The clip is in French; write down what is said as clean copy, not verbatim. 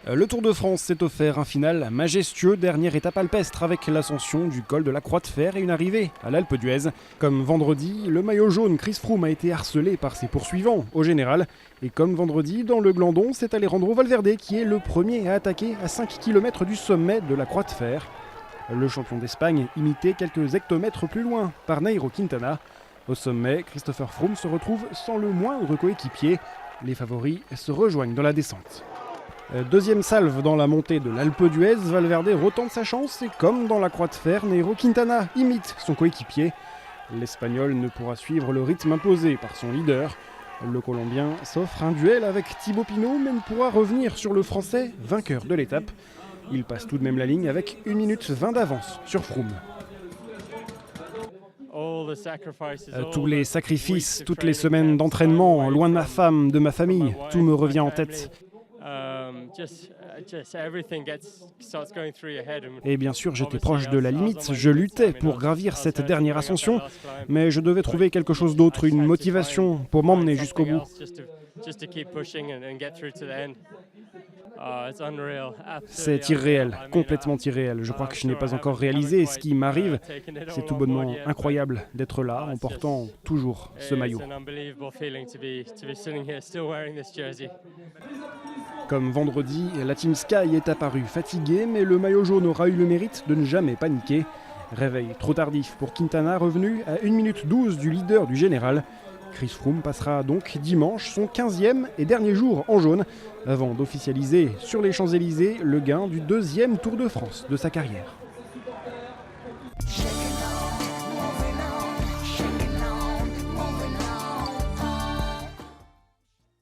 Le Tour de France s'est offert un final majestueux, dernière étape alpestre avec l'ascension du col de la Croix de Fer et une arrivée à l'Alpe d'Huez. Comme vendredi, le maillot jaune Chris Froome a été harcelé par ses poursuivants au général. Et comme vendredi, dans le Glandon, c'est Alejandro Valverde qui est le premier à attaquer à 5 km du sommet de la Croix de Fer. Le champion d'Espagne imité quelques hectomètres plus loin par Nairo Quintana. Au sommet, Christopher Froome se retrouve sans le moindre coéquipier. Les favoris se rejoignent dans la descente. Deuxième salve dans la montée de l'Alpe d'Huez, Valverde retente sa chance et comme dans la Croix de Fer, Nairo Quintana imite son coéquipier. L'Espagnol ne pourra suivre le rythme imposé par son leader. Le Colombien s'offre un duel avec Thibaut Pinot mais ne pourra revenir sur le Français, vainqueur de l'étape. Il passe tout de même la ligne avec 1 minute 20 d'avance sur Froome. Tous les sacrifices, toutes les semaines d'entraînement, loin de ma femme, de ma famille, tout me revient en tête. Et bien sûr, j'étais proche de la limite, je luttais pour gravir cette dernière ascension, mais je devais trouver quelque chose d'autre, une motivation pour m'emmener jusqu'au bout. C'est irréel, complètement irréel. Je crois que je n'ai pas encore réalisé ce qui m'arrive. C'est tout bonnement incroyable d'être là en portant toujours ce maillot. Comme vendredi, la Team Sky est apparue fatiguée, mais le maillot jaune aura eu le mérite de ne jamais paniquer. Réveil trop tardif pour Quintana, revenu à 1 minute 12 du leader du général. Chris Froome passera donc dimanche son 15e et dernier jour en jaune, avant d'officialiser sur les Champs-Élysées le gain du 2e Tour de France de sa carrière.